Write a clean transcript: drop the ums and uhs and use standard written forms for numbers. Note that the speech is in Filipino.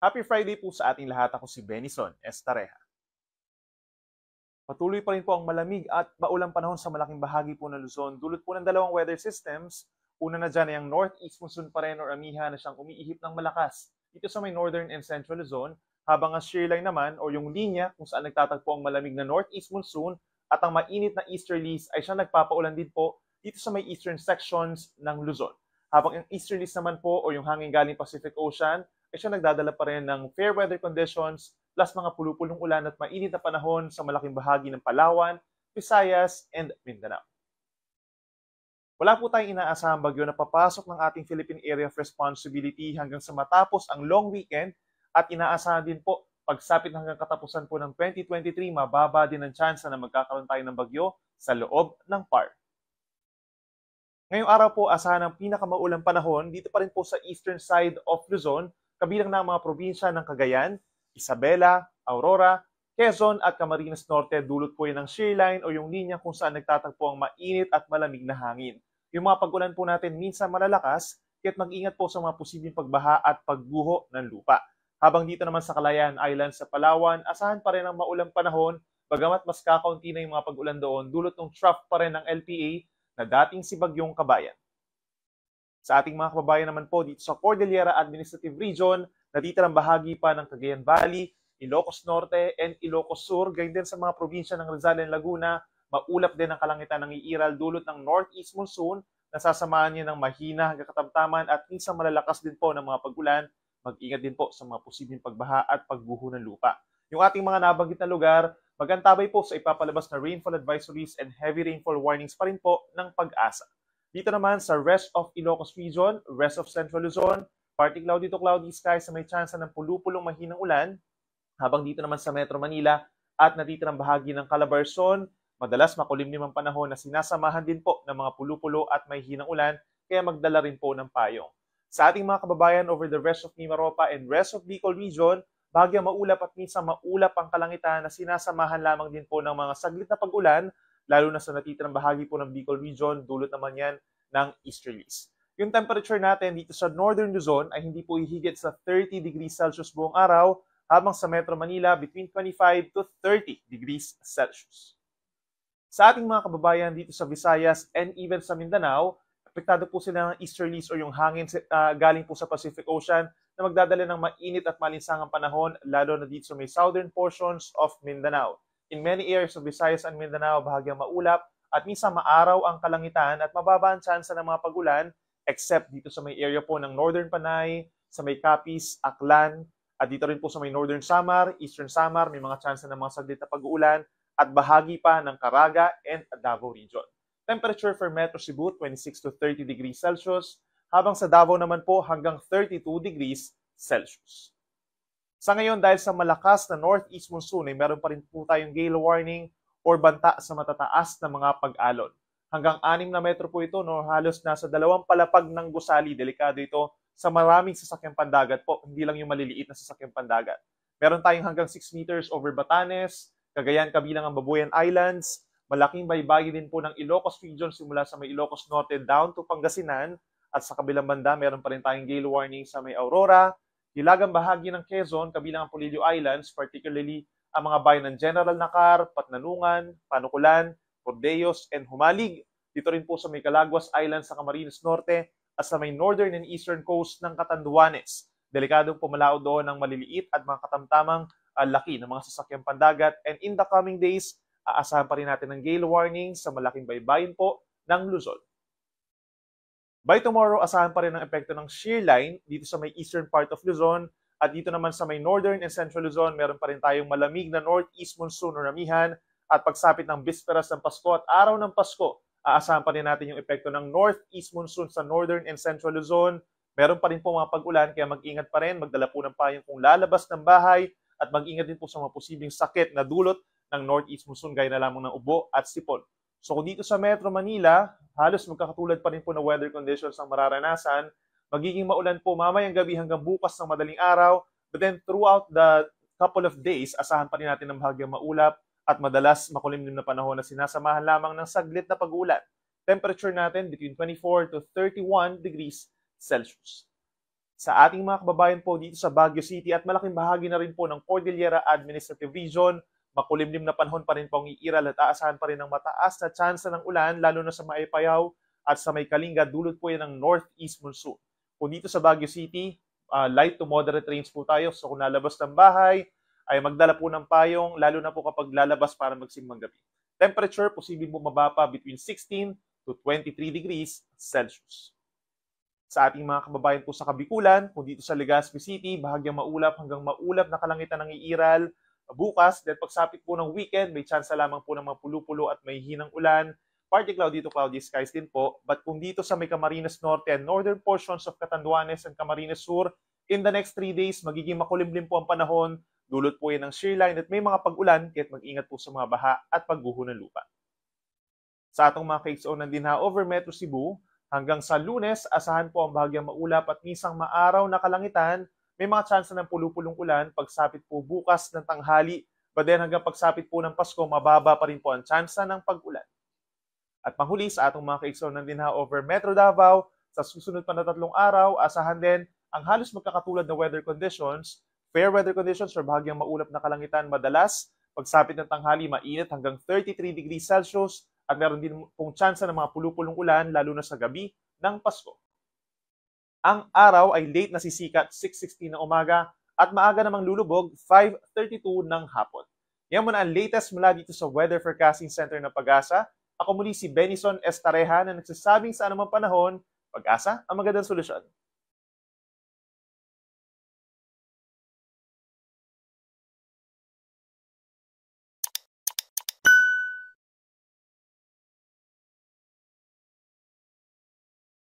Happy Friday po sa ating lahat. Ako si Benison Estareja. Patuloy pa rin po ang malamig at maulang panahon sa malaking bahagi po ng Luzon. Dulot po ng dalawang weather systems. Una na dyan ay ang northeast monsoon pa rin o amiha na siyang umiihip ng malakas dito sa may northern and central Luzon, habang ang shear line naman o yung linya kung saan nagtatagpo ang malamig na northeast monsoon at ang mainit na easterlies ay siyang nagpapaulan din po dito sa may eastern sections ng Luzon. Habang ang easterlies naman po o yung hangin galing Pacific Ocean ay siya nagdadala pa rin ng fair weather conditions plus mga pulupulong ulan at mainit na panahon sa malaking bahagi ng Palawan, Visayas, and Mindanao. Wala po tayong inaasahang bagyo na papasok ng ating Philippine Area of Responsibility hanggang sa matapos ang long weekend at inaasahan din po pagsapit hanggang katapusan po ng 2023, mababa din ang tsansa na magkakaroon tayo ng bagyo sa loob ng PAR. Ngayong araw po, asahan ang pinakamaulang panahon dito pa rin po sa eastern side of Luzon, kabilang na ang mga probinsya ng Cagayan, Isabela, Aurora, Quezon at Camarines Norte. Dulot po yan ng shear line o yung linya kung saan nagtatagpo ang mainit at malamig na hangin. Yung mga pag-ulan po natin minsan malalakas, kaya't mag-ingat po sa mga posibleng pagbaha at pagguho ng lupa. Habang dito naman sa Calayan Island sa Palawan, asahan pa rin ang maulang panahon, bagamat mas kakaunti na yung mga pag-ulan doon, dulot ng trough pa rin ng LPA na dating si Bagyong Kabayan. Sa ating mga kababayan naman po dito sa Cordillera Administrative Region, natitirang bahagi pa ng Cagayan Valley, Ilocos Norte, and Ilocos Sur, gayon din sa mga probinsya ng Rizal and Laguna, maulap din ang kalangitan ng iiral dulot ng northeast monsoon, nasasamahan niya ng mahina hanggang katamtaman at minsan malalakas din po ng mga pag-ulan. Mag-ingat din po sa mga posibleng pagbaha at pagguho ng lupa. Yung ating mga nabanggit na lugar, magantabay po sa ipapalabas na rainfall advisories and heavy rainfall warnings pa rin po ng Pag-asa. Dito naman sa rest of Ilocos Region, rest of Central Luzon, partly cloudy to cloudy skies sa may tsansa ng pulupulong mahinang ulan, habang dito naman sa Metro Manila at natitirang bahagi ng Calabarzon, madalas makulimlim ang panahon na sinasamahan din po ng mga pulupulo at may hinang ulan, kaya magdala rin po ng payong. Sa ating mga kababayan over the rest of Mimaropa and rest of Bicol Region, bahagyang maulap at minsan maulap ang kalangitan na sinasamahan lamang din po ng mga saglit na pag-ulan, lalo na sa natitirang bahagi po ng Bicol Region, dulot naman yan ng easterlies. Yung temperature natin dito sa Northern Luzon ay hindi po hihigit sa 30 degrees Celsius buong araw, habang sa Metro Manila between 25 to 30 degrees Celsius. Sa ating mga kababayan dito sa Visayas and even sa Mindanao, apektado po sila ng easterlies o yung hangin galing po sa Pacific Ocean na magdadala ng mainit at malinsangang panahon, lalo na dito sa may southern portions of Mindanao. In many areas of Visayas and Mindanao, bahagyang maulap at minsan maaraw ang kalangitan at mababa ang tsansa ng mga pag-ulan, except dito sa may area po ng Northern Panay, sa may Capiz, Aklan, at dito rin po sa may Northern Samar, Eastern Samar, may mga tsansa ng mga saglit na pag-uulan at bahagi pa ng Caraga and Davao Region. Temperature for Metro Cebu, 26 to 30 degrees Celsius, habang sa Davao naman po hanggang 32 degrees Celsius. Sa ngayon, dahil sa malakas na northeast monsoon, ay meron pa rin po tayong gale warning or banta sa matataas na mga pag-alon. Hanggang 6 na metro po ito, no, halos nasa 2 palapag ng gusali. Delikado ito sa maraming sasakyang pandagat po, hindi lang yung maliliit na sasakyang pandagat. Meron tayong hanggang 6 meters over Batanes, Cagayan kabilang ang Babuyan Islands, malaking baybagi din po ng Ilocos Region simula sa may Ilocos Norte down to Pangasinan, at sa kabilang banda meron pa rin tayong gale warning sa may Aurora, hilagang bahagi ng Quezon kabilang ang Polillo Islands, particularly ang mga bayan ng General Nakar, Patnanungan, Panukulan, Cordeos, and Humalig. Dito rin po sa may Calaguas Islands sa Camarines Norte, at sa may northern and eastern coast ng Catanduanes. Delikadong pumalao doon ng maliliit at mga katamtamang laki ng mga sasakyang pandagat, and in the coming days, aasahan pa rin natin ng gale warning sa malaking baybayin po ng Luzon. By tomorrow, asahan pa rin ang epekto ng shear line dito sa may eastern part of Luzon, at dito naman sa may northern and central Luzon, meron pa rin tayong malamig na northeast monsoon o ramihan, at pagsapit ng bisperas ng Pasko at araw ng Pasko, aasahan pa rin natin yung epekto ng northeast monsoon sa northern and central Luzon. Meron pa rin po mga pag-ulan, kaya mag-ingat pa rin, magdala po ng payong kung lalabas ng bahay, at mag-ingat din po sa mga posibleng sakit na dulot ng northeast monsoon gaya na lamang ng ubo at sipon. So kung dito sa Metro Manila, halos magkakatulad pa rin po na weather conditions ang mararanasan. Magiging maulan po mamayang gabi hanggang bukas ng madaling araw, but then throughout the couple of days, asahan pa rin natin ng bahagyang maulap at madalas makulimlim na panahon na sinasamahan lamang ng saglit na pag-ulan. Temperature natin between 24 to 31 degrees Celsius. Sa ating mga kababayan po dito sa Baguio City at malaking bahagi na rin po ng Cordillera Administrative Region, makulimlim na panahon pa rin po ang iiral at aasahan pa rin ng mataas na tsansa ng ulan lalo na sa Maipayaw at sa may Kalinga, dulot po yan ng northeast monsoon. Kung dito sa Baguio City, light to moderate rains po tayo. So kung lalabas ng bahay, ay magdala po ng payong, lalo na po kapag lalabas para magsimbang gabi. Temperature, posibleng bumaba pa between 16 to 23 degrees Celsius. Sa ating mga kababayan po sa Kabikulan, kung dito sa Legazpi City, bahagyang maulap hanggang maulap na kalangitan ng iiral. Bukas, dahil pagsapit po ng weekend, may tsansa lamang po ng mga pulo-pulo at may hinang ulan. Partly cloudy to cloudy skies din po. But kung dito sa may Camarines Norte and northern portions of Catanduanes and Camarines Sur, in the next 3 days, magiging makulimlim po ang panahon. Dulot po yan ng shear line at may mga pag-ulan, kaya't mag-ingat po sa mga baha at pagguho ng lupa. Sa atong mga ka-XO ng Dinha over Metro Cebu, hanggang sa Lunes, asahan po ang bahagyang maulap at misang maaraw na kalangitan. May mga tsansa ng pulupulong ulan pagsapit po bukas ng tanghali. But then hanggang pagsapit po ng Pasko, mababa pa rin po ang tsansa ng pag-ulan. At panghuli sa atong mga ka-XO ng Dinha over Metro Davao, sa susunod pa na 3 araw, asahan din ang halos magkakatulad na weather conditions. Fair weather conditions or bahagyang maulap na kalangitan madalas. Pagsapit ng tanghali, mainit hanggang 33 degrees Celsius. At meron din pong tsansa ng mga pulupulong ulan lalo na sa gabi ng Pasko. Ang araw ay late na sisikat 6:16 ng umaga at maaga namang lulubog 5:32 ng hapon. Yan muna ang latest mula dito sa Weather Forecasting Center ng Pag-asa. Ako muli si Benison Estareja na nagsasabing sa anumang panahon, Pag-asa ang magandang solusyon.